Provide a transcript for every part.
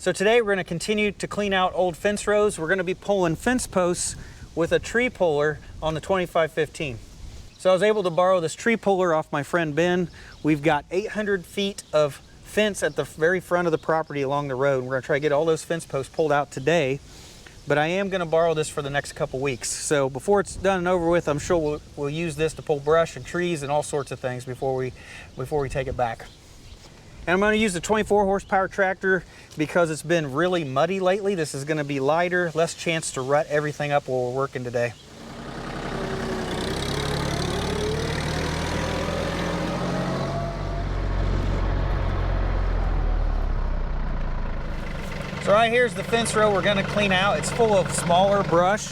So today we're going to continue to clean out old fence rows. We're going to be pulling fence posts with a tree puller on the 2515. So I was able to borrow this tree puller off my friend Ben. We've got 800 feet of fence at the very front of the property along the road. We're going to try to get all those fence posts pulled out today, but I am going to borrow this for the next couple weeks. So before it's done and over with, I'm sure we'll use this to pull brush and trees and all sorts of things before we take it back. And I'm going to use the 24 horsepower tractor because it's been really muddy lately. This is going to be lighter, less chance to rut everything up while we're working today. So right here's the fence row we're going to clean out. It's full of smaller brush.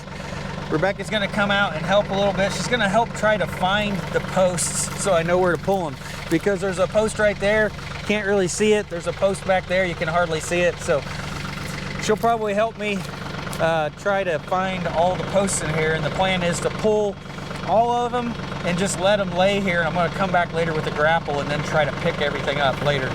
Rebekah's going to come out and help a little bit. She's going to help try to find the posts so I know where to pull them, because there's a post right there. Can't really see it. There's a post back there. You can hardly see it. So she'll probably help me try to find all the posts in here. And the plan is to pull all of them and just let them lay here. And I'm going to come back later with a grapple and then try to pick everything up later.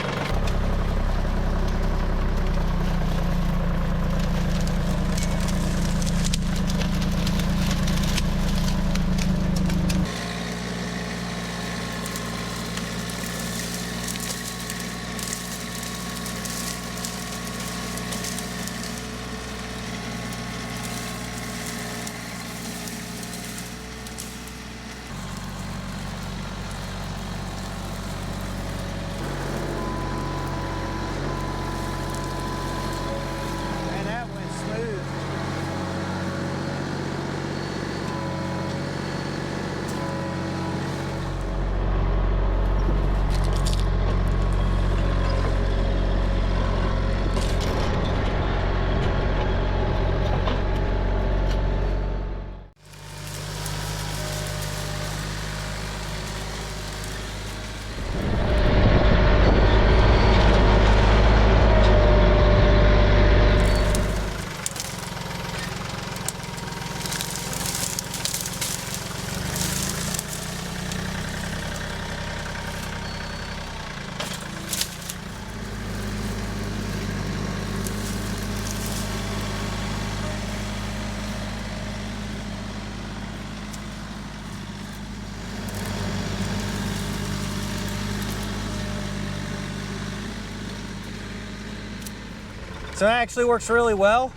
So that actually works really well.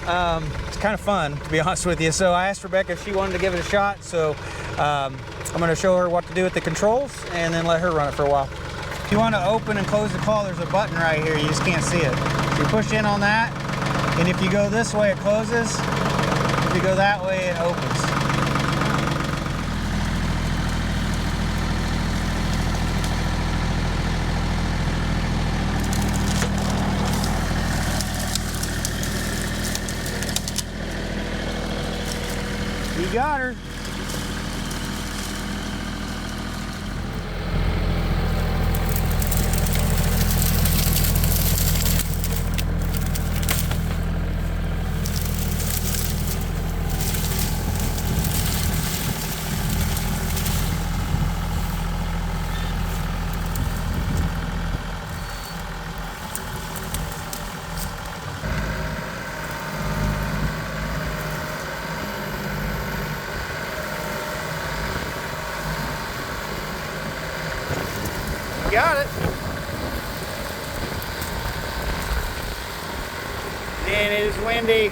It's kind of fun, to be honest with you. So I asked Rebekah if she wanted to give it a shot. So I'm going to show her what to do with the controls and then let her run it for a while. If you want to open and close the claw, there's a button right here. You just can't see it. So you push in on that, and if you go this way, it closes. If you go that way, it opens. You got her. Got it. And it is windy.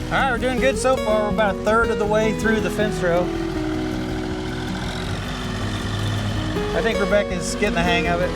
All right, we're doing good so far. We're about a third of the way through the fence row. I think Rebekah's getting the hang of it.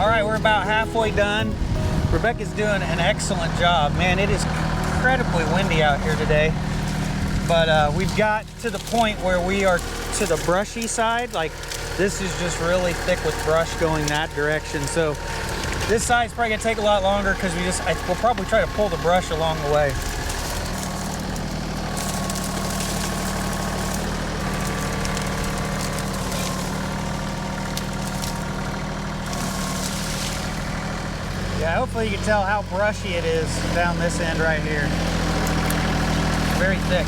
All right, we're about halfway done. Rebekah's doing an excellent job. Man, it is incredibly windy out here today. But we've got to the point where we are to the brushy side. Like, this is just really thick with brush going that direction. So this side's probably gonna take a lot longer because we'll probably try to pull the brush along the way. Yeah, hopefully you can tell how brushy it is down this end right here. Very thick.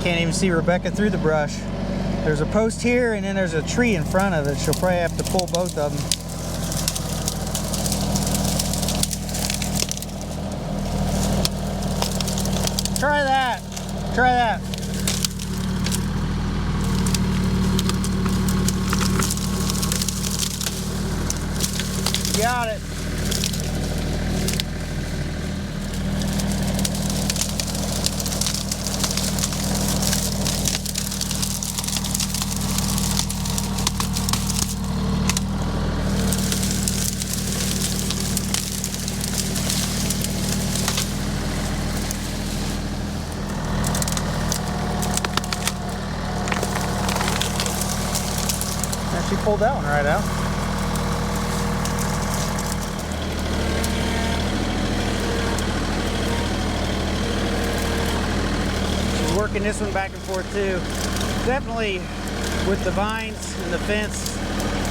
Can't even see Rebekah through the brush. There's a post here and then there's a tree in front of it. She'll probably have to pull both of them. Try that. Try that. Got it. She pulled that one right out. She's working this one back and forth too. Definitely with the vines and the fence,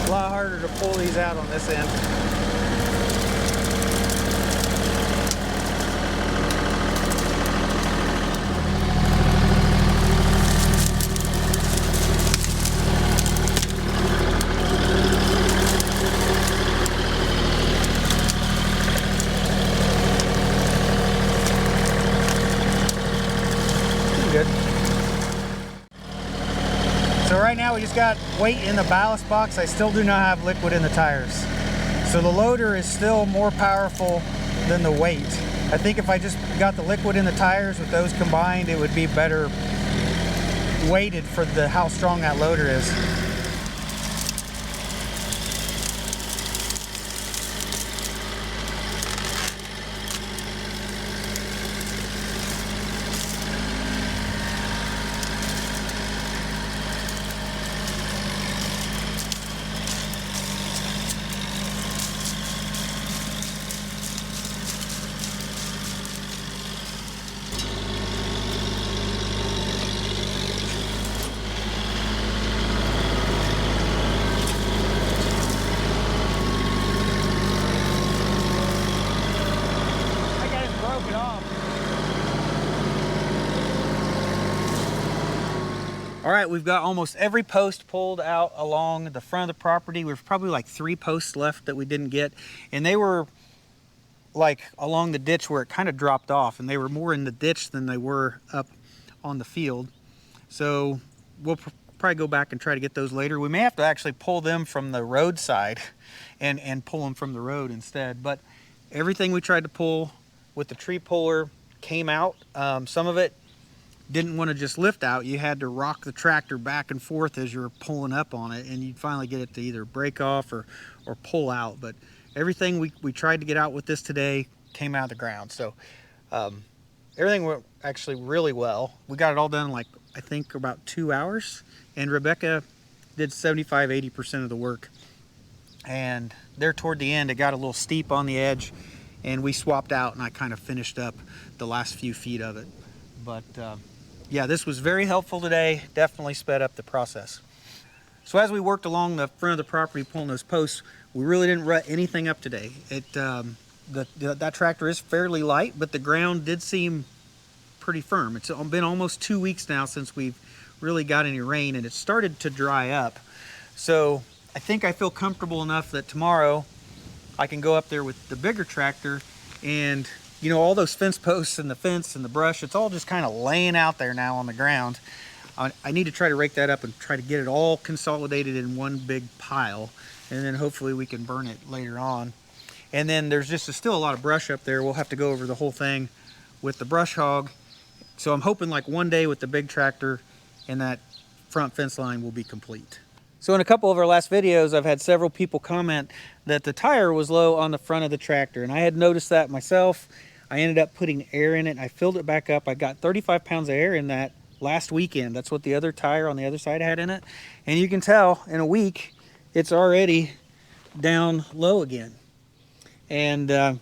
a lot harder to pull these out on this end. Good. So right now we just got weight in the ballast box. I still do not have liquid in the tires. So the loader is still more powerful than the weight. I think if I just got the liquid in the tires with those combined, it would be better weighted for how strong that loader is. All right, we've got almost every post pulled out along the front of the property. We've probably like 3 posts left that we didn't get, and they were like along the ditch where it kind of dropped off, and they were more in the ditch than they were up on the field. So we'll probably go back and try to get those later. We may have to actually pull them from the roadside and pull them from the road instead. But everything we tried to pull with the tree puller came out. Some of it didn't want to just lift out. You had to rock the tractor back and forth as you're pulling up on it, and you'd finally get it to either break off or pull out. But everything we tried to get out with this today came out of the ground. So everything went actually really well. We got it all done in like, I think, about 2 hours, and Rebekah did 75–80% of the work. And there toward the end, it got a little steep on the edge, and we swapped out, and I kind of finished up the last few feet of it. But yeah, this was very helpful today. Definitely sped up the process. So as we worked along the front of the property pulling those posts, we really didn't rut anything up today. That tractor is fairly light, but the ground did seem pretty firm. It's been almost 2 weeks now since we've really got any rain, and it started to dry up. So I think I feel comfortable enough that tomorrow I can go up there with the bigger tractor, and you know, all those fence posts and the fence and the brush, it's all just kind of laying out there now on the ground. I need to try to rake that up and try to get it all consolidated in one big pile, and then hopefully we can burn it later on. And then there's just still a lot of brush up there. We'll have to go over the whole thing with the brush hog. So I'm hoping like one day with the big tractor and that front fence line will be complete. So in a couple of our last videos, I've had several people comment that the tire was low on the front of the tractor, and I had noticed that myself. I ended up putting air in it. I filled it back up. I got 35 pounds of air in that last weekend. That's what the other tire on the other side had in it. And you can tell in a week, it's already down low again. And I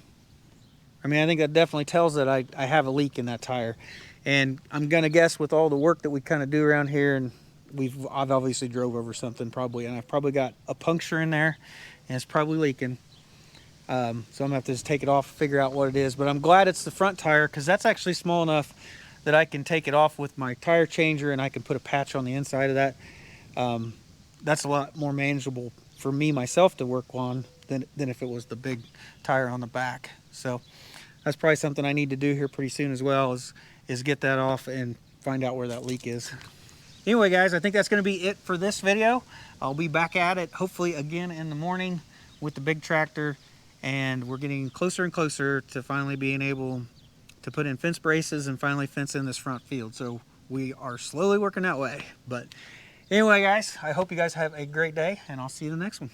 mean, I think that definitely tells that I have a leak in that tire. And I'm gonna guess with all the work that we kind of do around here, and I've obviously drove over something probably, and I've probably got a puncture in there, and it's probably leaking. So I'm gonna have to just take it off, figure out what it is. But I'm glad it's the front tire, because that's actually small enough that I can take it off with my tire changer, and I can put a patch on the inside of that. That's a lot more manageable for me myself to work on than if it was the big tire on the back. So that's probably something I need to do here pretty soon as well, is get that off and find out where that leak is. Anyway, guys, I think that's going to be it for this video. I'll be back at it hopefully again in the morning with the big tractor, and we're getting closer and closer to finally being able to put in fence braces and finally fence in this front field. So we are slowly working that way. But anyway, guys, I hope you guys have a great day, and I'll see you in the next one.